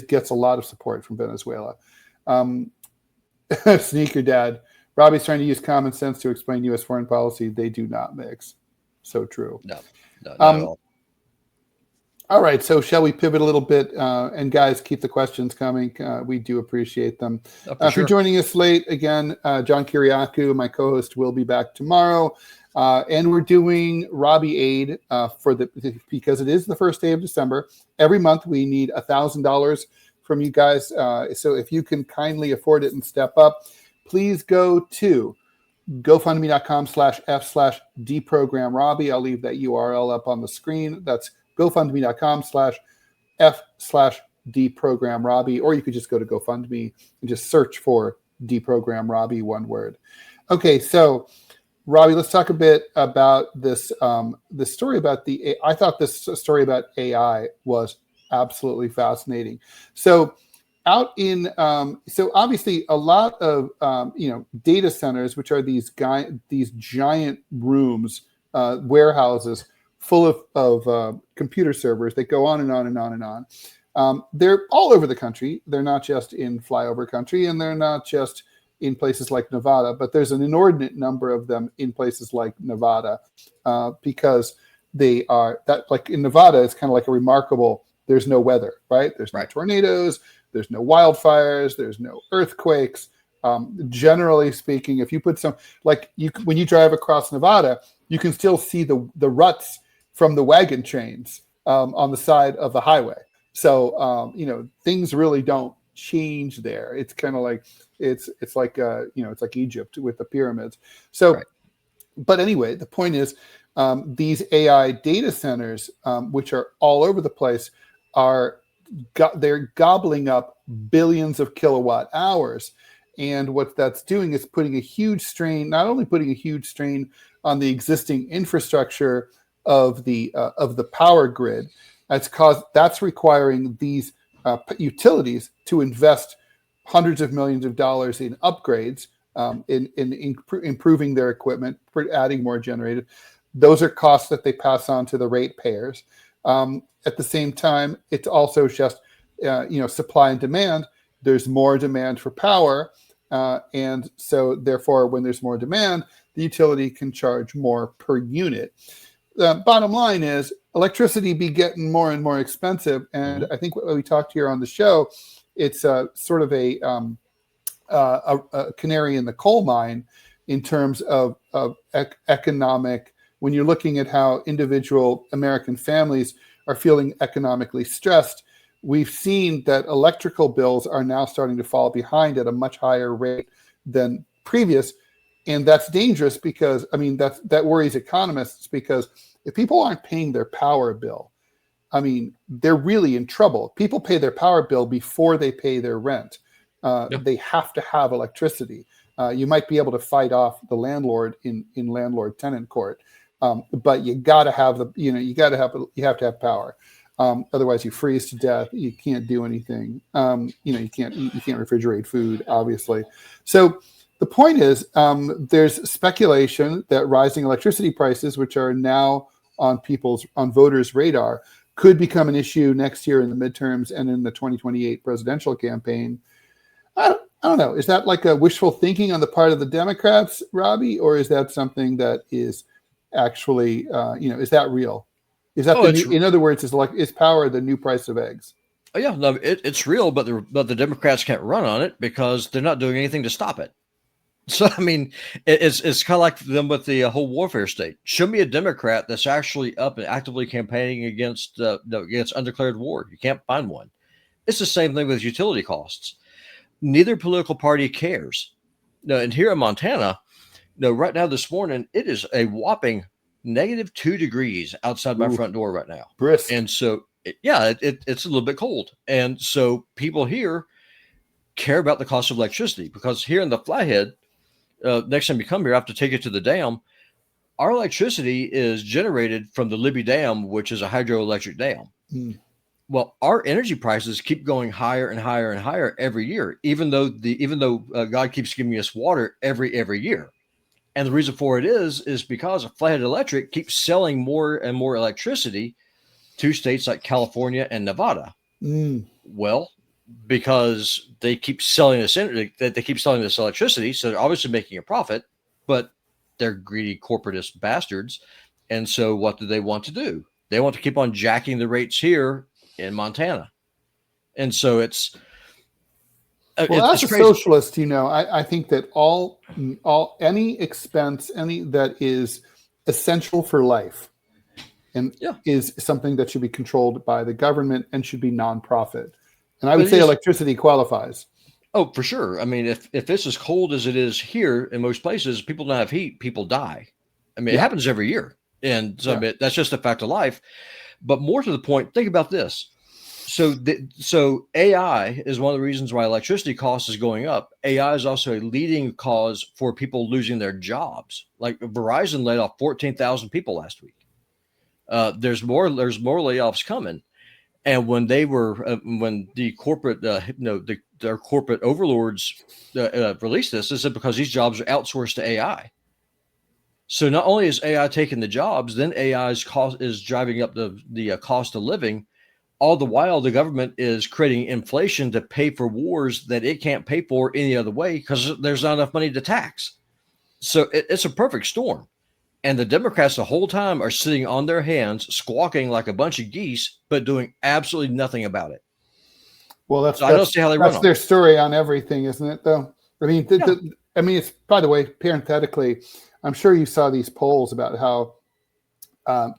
gets a lot of support from Venezuela. Sneaker Dad, Robbie's trying to use common sense to explain U.S. foreign policy. They do not mix. So true. No, not at all. All right, so shall we pivot a little bit? And guys, keep the questions coming. We do appreciate them. If you're joining us late, again, John Kiriakou, my co-host, will be back tomorrow. And we're doing Robbie Aid because it is the first day of December. Every month we need $1,000 from you guys. So if you can kindly afford it and step up, please go to GoFundMe.com/F/DeProgram Robbie. I'll leave that URL up on the screen. That's GoFundMe.com/F/DeProgram Robbie, or you could just go to GoFundMe and just search for DeProgram Robbie, one word. Okay, so Robbie, let's talk a bit about this story about I thought this story about AI was absolutely fascinating. So so obviously a lot of data centers, which are these giant rooms, warehouses full of computer servers that go on and on and on and on. They're all over the country. They're not just in flyover country, and they're not just in places like Nevada, but there's an inordinate number of them in places like Nevada, because they are like in Nevada, it's kind of like a remarkable, there's no weather, right? There's no tornadoes, there's no wildfires, there's no earthquakes. Generally speaking, if you put when you drive across Nevada, you can still see the ruts from the wagon trains on the side of the highway. So, things really don't change there. It's kind of like, it's like Egypt with the pyramids. So, But anyway, the point is, these AI data centers, which are all over the place, they're gobbling up billions of kilowatt hours. And what that's doing is putting a huge strain, not only putting a huge strain on the existing infrastructure of the power grid, that's requiring these utilities to invest hundreds of millions of dollars in upgrades improving their equipment, adding more generators. Those are costs that they pass on to the ratepayers. At the same time, it's also just supply and demand. There's more demand for power, and so therefore, when there's more demand, the utility can charge more per unit. The bottom line is electricity be getting more and more expensive, and I think what we talked here on the show, it's sort of a canary in the coal mine in terms of economic. When you're looking at how individual American families are feeling economically stressed, we've seen that electrical bills are now starting to fall behind at a much higher rate than previous. And that's dangerous because, that worries economists, because if people aren't paying their power bill, they're really in trouble. People pay their power bill before they pay their rent. They have to have electricity. You might be able to fight off the landlord in landlord-tenant court, but you have to have power. Otherwise, you freeze to death. You can't do anything. You can't refrigerate food, obviously. So the point is, there's speculation that rising electricity prices, which are now on voters' radar, could become an issue next year in the midterms and in the 2028 presidential campaign. I don't know. Is that like a wishful thinking on the part of the Democrats, Robbie, or is that something that is actually, is that real? Is that in other words, is power the new price of eggs? Oh yeah, no, it's real, but the Democrats can't run on it because they're not doing anything to stop it. So it's kind of like them with the whole warfare state. Show me a Democrat that's actually up and actively campaigning against undeclared war. You can't find one. It's the same thing with utility costs. Neither political party cares. No, and here in Montana, right now this morning, it is a whopping -2 degrees outside my front door right now. Brisk. And so, it's a little bit cold. And so people here care about the cost of electricity, because here in the Flathead, next time you come here, I have to take you to the dam. Our electricity is generated from the Libby Dam, which is a hydroelectric dam. Well, our energy prices keep going higher and higher and higher every year, even though God keeps giving us water every year. And the reason for it is because Flathead Electric keeps selling more and more electricity to states like California and Nevada. Well, because they keep selling this electricity, so they're obviously making a profit, but they're greedy corporatist bastards. And so what do they want to do? They want to keep on jacking the rates here in Montana. And so as a socialist, I think that any expense, that is essential for life, and is something that should be controlled by the government and should be nonprofit. And I would say electricity qualifies. Oh, for sure. If it's as cold as it is here in most places, people don't have heat, people die. It happens every year. And so that's just a fact of life. But more to the point, think about this. So AI is one of the reasons why electricity cost is going up. AI is also a leading cause for people losing their jobs. Like Verizon laid off 14,000 people last week. There's more layoffs coming. And when the corporate, their corporate overlords released this, they said because these jobs are outsourced to AI. So not only is AI taking the jobs, then AI's cost is driving up the cost of living. All the while, the government is creating inflation to pay for wars that it can't pay for any other way because there's not enough money to tax. So it's a perfect storm. And the Democrats the whole time are sitting on their hands, squawking like a bunch of geese, but doing absolutely nothing about it. Well, I don't see how they run. That's their story on everything, isn't it? Though it's, by the way, parenthetically, I'm sure you saw these polls about how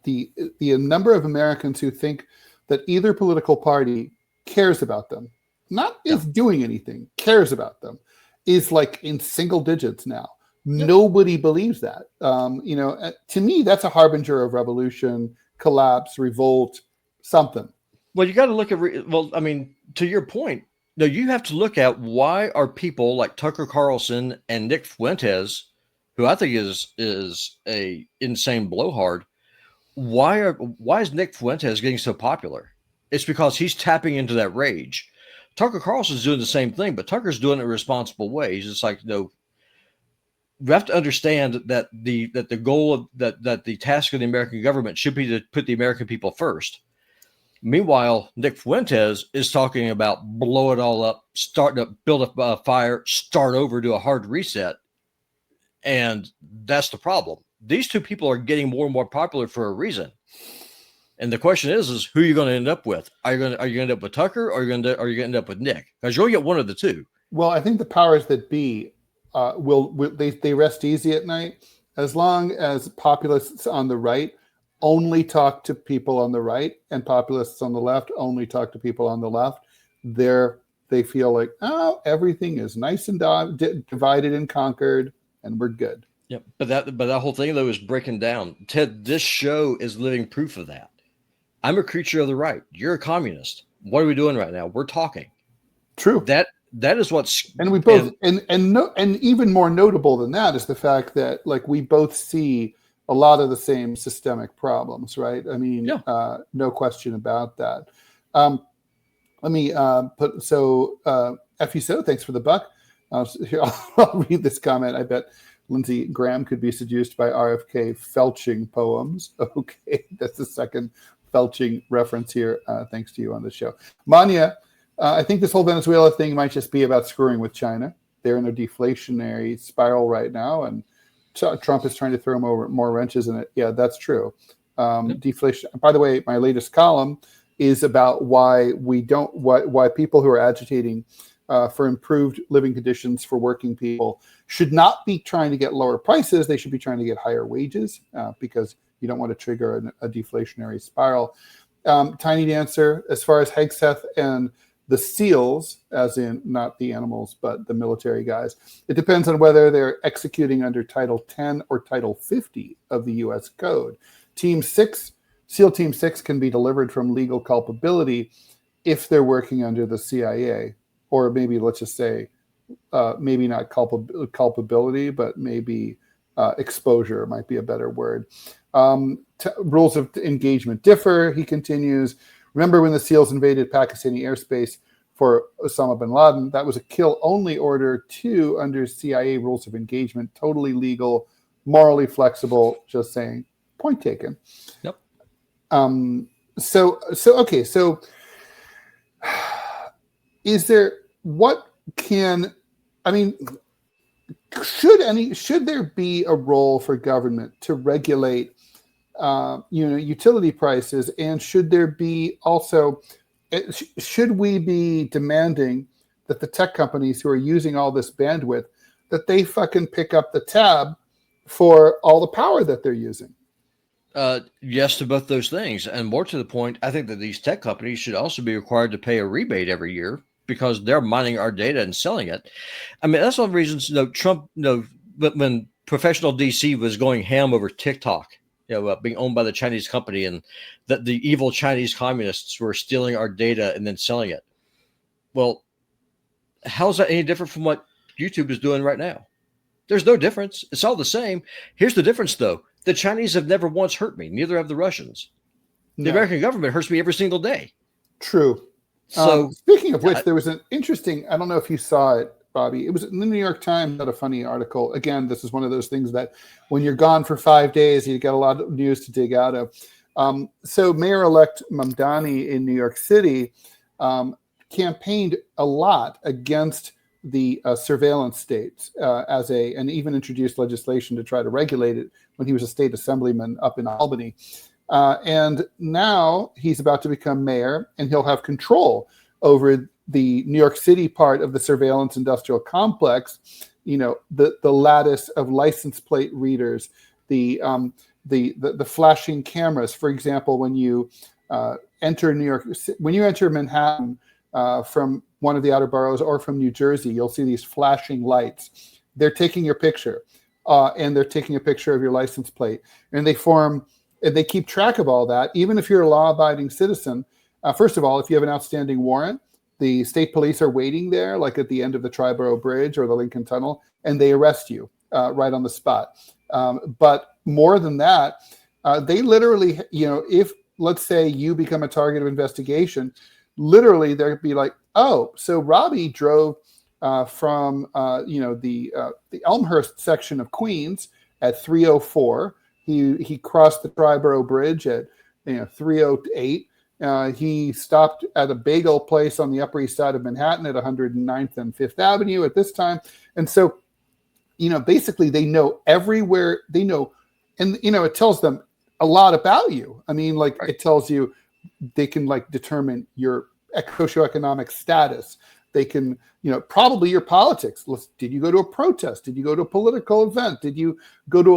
the number of Americans who think that either political party cares about them, not is doing anything, cares about them, is like in single digits now. Nobody believes that. To me, that's a harbinger of revolution, collapse, revolt, something. Well, you got to look at, to your point, you have to look at why are people like Tucker Carlson and Nick Fuentes, who I think is a insane blowhard. Why is Nick Fuentes getting so popular? It's because he's tapping into that rage. Tucker Carlson's doing the same thing, but Tucker's doing it in a responsible way. He's just like, we have to understand that the goal of that the task of the American government should be to put the American people first. Meanwhile, Nick Fuentes is talking about blow it all up, start to build a fire, start over, do a hard reset. And that's the problem. These two people are getting more and more popular for a reason. And the question is who are you going to end up with? Are you going to end up with Tucker, or are you going to end up with Nick? Because you'll get one of the two. Well, I think the powers that be will they rest easy at night as long as populists on the right only talk to people on the right and populists on the left only talk to people on the left. They feel like, oh, everything is nice and divided and conquered, and we're good. Yeah, but that whole thing though is breaking down. Ted, this show is living proof of that. I'm a creature of the right. You're a communist. What are we doing right now? We're talking. True. That is what's, and we both and even more notable than that is the fact that like we both see a lot of the same systemic problems, right? I mean, yeah. No question about that. Let me put FU thanks for the buck. I'll read this comment. I bet Lindsey Graham could be seduced by RFK felching poems. Okay, that's the second felching reference here. Thanks to you on the show, Manya. I think this whole Venezuela thing might just be about screwing with China. They're in a deflationary spiral right now, and Trump is trying to throw more wrenches in it. Yeah, that's true. Deflation. By the way, my latest column is about why people who are agitating for improved living conditions for working people should not be trying to get lower prices. They should be trying to get higher wages because you don't want to trigger a deflationary spiral. Tiny Dancer, as far as Hegseth and the SEALs, as in not the animals, but the military guys, it depends on whether they're executing under Title 10 or Title 50 of the U.S. Code. SEAL Team 6 can be delivered from legal culpability if they're working under the CIA, or maybe let's just say, maybe not culpability, but maybe exposure might be a better word. Rules of engagement differ, he continues. Remember when the SEALs invaded Pakistani airspace for Osama bin Laden? That was a kill-only order too under CIA rules of engagement. Totally legal, morally flexible. Just saying. Point taken. Yep. So is there should there be a role for government to regulate utility prices, and should there be also should we be demanding that the tech companies who are using all this bandwidth that they fucking pick up the tab for all the power that they're using? Yes to both those things, and more to the point, I think that these tech companies should also be required to pay a rebate every year because they're mining our data and selling it. I mean, that's one of the reasons Trump, when professional DC was going ham over TikTok, being owned by the Chinese company, and that the evil Chinese communists were stealing our data and then selling it. Well, how's that any different from what YouTube is doing right now? There's no difference. It's all the same. Here's the difference, though. The Chinese have never once hurt me. Neither have the Russians. The American government hurts me every single day. True. So speaking of which, there was an interesting, I don't know if you saw it, Bobby. It was in the New York Times, had a funny article. Again, this is one of those things that when you're gone for 5 days, you get a lot of news to dig out of. So Mayor-elect Mamdani in New York City campaigned a lot against the surveillance states and even introduced legislation to try to regulate it when he was a state assemblyman up in Albany. And now he's about to become mayor, and he'll have control over the New York City part of the surveillance industrial complex, the lattice of license plate readers, the flashing cameras. For example, when you enter New York, when you enter Manhattan from one of the outer boroughs or from New Jersey, you'll see these flashing lights. They're taking your picture, and they're taking a picture of your license plate, and they keep track of all that. Even if you're a law-abiding citizen, first of all, if you have an outstanding warrant, the state police are waiting there, like at the end of the Triborough Bridge or the Lincoln Tunnel, and they arrest you right on the spot. But more than that, they literally, if let's say you become a target of investigation, literally they'd be like, oh, so Robbie drove from the Elmhurst section of Queens at 3:04. He crossed the Triborough Bridge at 3:08. He stopped at a bagel place on the Upper East Side of Manhattan at 109th and Fifth Avenue at this time. And so, basically they know everywhere. They know, and it tells them a lot about you. I mean, like It tells you they can determine your socioeconomic status. They can, probably your politics. Did you go to a protest? Did you go to a political event? Did you go to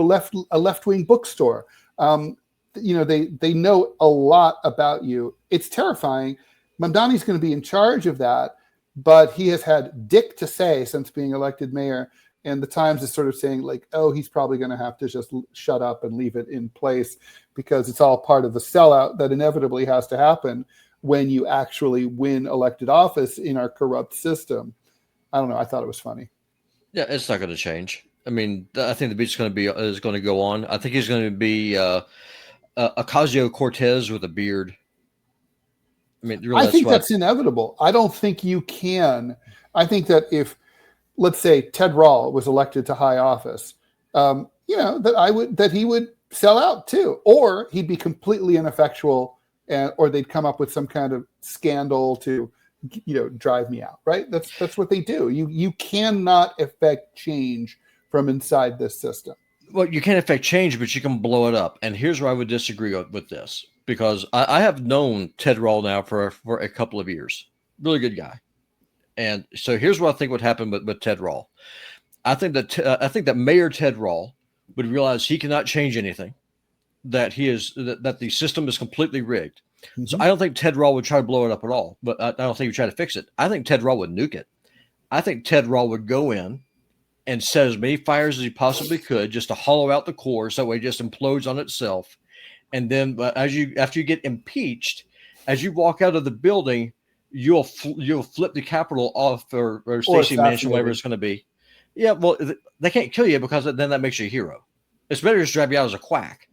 a left-wing bookstore? They know a lot about you. It's terrifying. Mamdani's going to be in charge of that, but he has had dick to say since being elected mayor. And the Times is sort of saying he's probably going to have to just shut up and leave it in place because it's all part of the sellout that inevitably has to happen when you actually win elected office in our corrupt system. I don't know. I thought it was funny. Yeah, it's not going to change. I mean, I think the beat's going to go on. I think he's going to be Ocasio-Cortez with a beard. I mean, really, I think that's inevitable. I don't think you can. I think that if, let's say, Ted Rall was elected to high office, that he would sell out too, or he'd be completely ineffectual, or they'd come up with some kind of scandal to, drive me out. Right? That's what they do. You cannot affect change from inside this system. Well, you can't affect change, but you can blow it up. And here's where I would disagree with this, because I have known Ted Rall now for a couple of years. Really good guy. And so here's what I think would happen with Ted Rall. I think that Mayor Ted Rall would realize he cannot change anything, that that the system is completely rigged. Mm-hmm. So I don't think Ted Rall would try to blow it up at all, but I don't think he would try to fix it. I think Ted Rall would nuke it. I think Ted Rall would go in and set as many fires as he possibly could just to hollow out the core so it just implodes on itself. And then after you get impeached, as you walk out of the building, you'll flip the Capitol off or Stacey Mansion, whatever it's going to be. Yeah, well, they can't kill you because then that makes you a hero. It's better to just drive you out as a quack.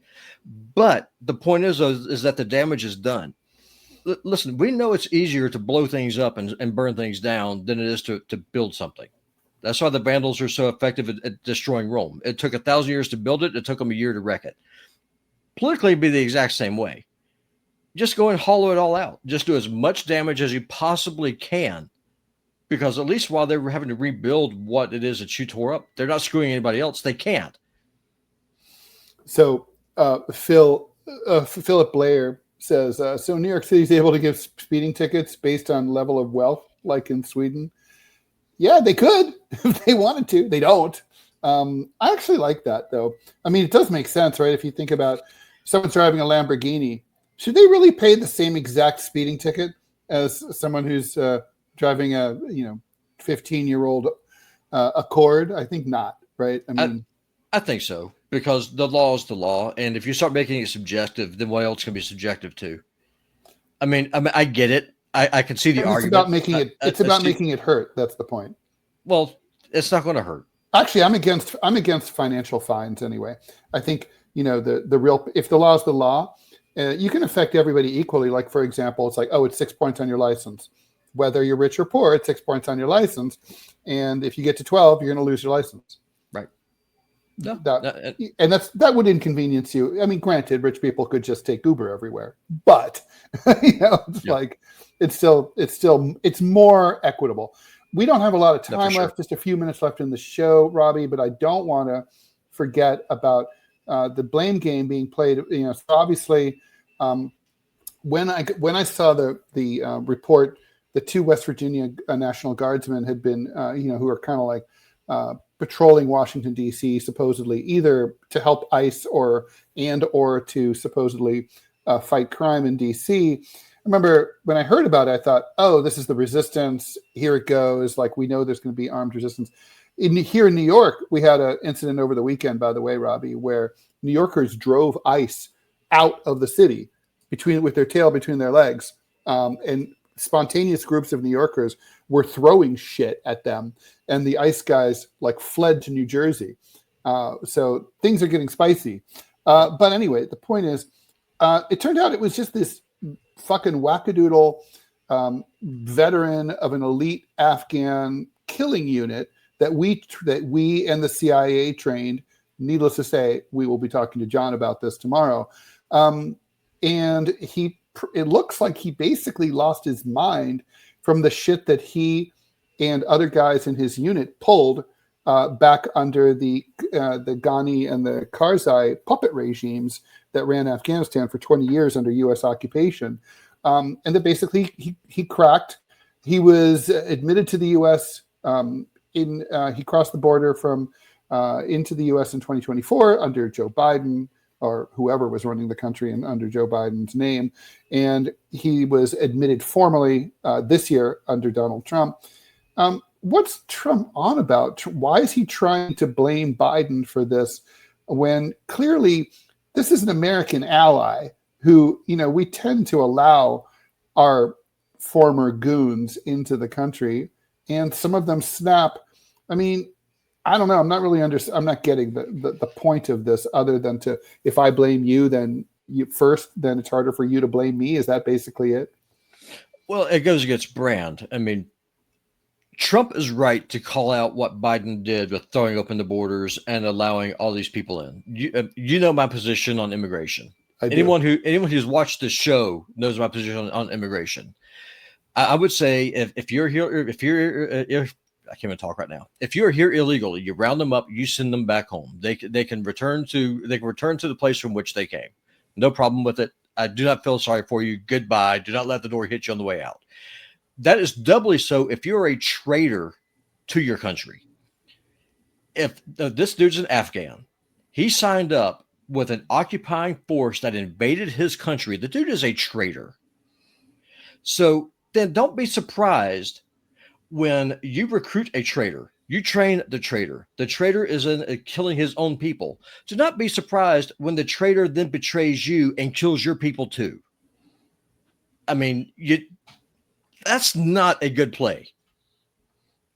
But the point is that the damage is done. Listen, we know it's easier to blow things up and burn things down than it is to build something. That's why the Vandals are so effective at destroying Rome. It took 1,000 years to build it. It took them a year to wreck it. Politically, it'd be the exact same way. Just go and hollow it all out. Just do as much damage as you possibly can, because at least while they're having to rebuild what it is that you tore up, they're not screwing anybody else. They can't. So Philip Blair says, so New York City is able to give speeding tickets based on level of wealth, like in Sweden. Yeah, they could if they wanted to. They don't. I actually like that, though. I mean, it does make sense, right? If you think about someone's driving a Lamborghini, should they really pay the same exact speeding ticket as someone who's driving a 15-year-old Accord? I think not, right? I think so, because the law is the law, and if you start making it subjective, then what else can be subjective to? I mean, I get it. I can see the argument. It's about making it hurt. That's the point. Well, it's not going to hurt. Actually, I'm against financial fines anyway. I think the real, if the law is the law, you can affect everybody equally. Like, for example, it's like, it's 6 points on your license. Whether you're rich or poor, it's 6 points on your license. And if you get to 12, you're going to lose your license. Right. No, that would inconvenience you. I mean, granted, rich people could just take Uber everywhere, but it's more equitable. We don't have a lot of time left, just a few minutes left in the show, Robbie, but I don't want to forget about the blame game being played. So obviously, when I saw the report, the 2 West Virginia National Guardsmen had been, who are kind of like patrolling Washington, D.C., supposedly either to help ICE or to supposedly fight crime in D.C. I remember when I heard about it, I thought, this is the resistance. Here it goes. Like, we know there's going to be armed resistance. Here in New York, we had an incident over the weekend, by the way, Robbie, where New Yorkers drove ICE out of the city with their tail between their legs. And spontaneous groups of New Yorkers were throwing shit at them. And the ICE guys fled to New Jersey. So things are getting spicy. But anyway, the point is, it turned out it was just this fucking wackadoodle veteran of an elite Afghan killing unit that we and the CIA trained. Needless to say, we will be talking to John about this tomorrow. And it looks like he basically lost his mind from the shit that he and other guys in his unit pulled back under the Ghani and the Karzai puppet regimes that ran Afghanistan for 20 years under U.S. occupation. And that basically he cracked. He was admitted to the U.S. He crossed the border from into the U.S. in 2024 under Joe Biden, or whoever was running the country and under Joe Biden's name. And he was admitted formally this year under Donald Trump. What's Trump on about? Why is he trying to blame Biden for this when clearly this is an American ally who, we tend to allow our former goons into the country, and some of them snap. I mean, I don't know. I'm not really I'm not getting the point of this, other than if I blame you, then then it's harder for you to blame me. Is that basically it? Well, it goes against brand. I mean, Trump is right to call out what Biden did with throwing open the borders and allowing all these people in. You know my position on immigration. Anyone who's watched this show knows my position on immigration. I would say if you're here, I can't even talk right now. If you're here illegally, you round them up, you send them back home. They can return to the place from which they came. No problem with it. I do not feel sorry for you. Goodbye. Do not let the door hit you on the way out. That is doubly so if you're a traitor to your country. If this dude's an Afghan, he signed up with an occupying force that invaded his country. The dude is a traitor. So then don't be surprised when you recruit a traitor. You train the traitor. The traitor is killing his own people. Do not be surprised when the traitor then betrays you and kills your people too. I mean, that's not a good play.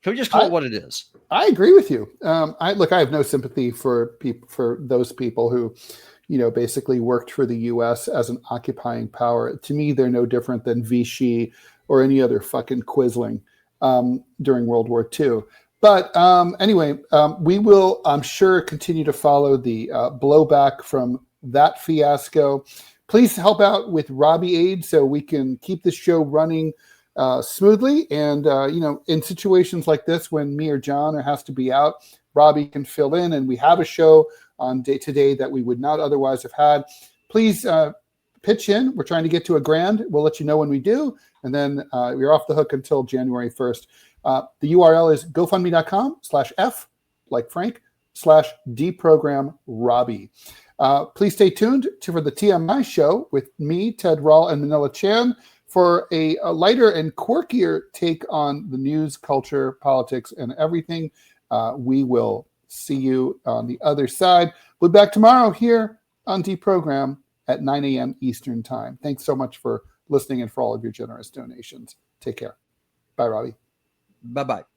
Can we just call it what it is? I agree with you. I have no sympathy for those people who, basically worked for the U.S. as an occupying power. To me, they're no different than Vichy or any other fucking Quisling during World War II. But anyway, we will, I'm sure, continue to follow the blowback from that fiasco. Please help out with Robbie Aid so we can keep this show running smoothly. And, in situations like this, when me or John has to be out, Robbie can fill in, and we have a show on day to day that we would not otherwise have had. Please pitch in. We're trying to get to $1,000. We'll let you know when we do. And then you're off the hook until January 1st. The URL is gofundme.com/F, like Frank, /deprogram Robbie. Please stay tuned for the TMI show with me, Ted Rall, and Manila Chan for a lighter and quirkier take on the news, culture, politics, and everything. We will see you on the other side. We'll be back tomorrow here on DeProgram at 9 a.m. Eastern Time. Thanks so much for listening and for all of your generous donations. Take care. Bye, Robbie. Bye-bye.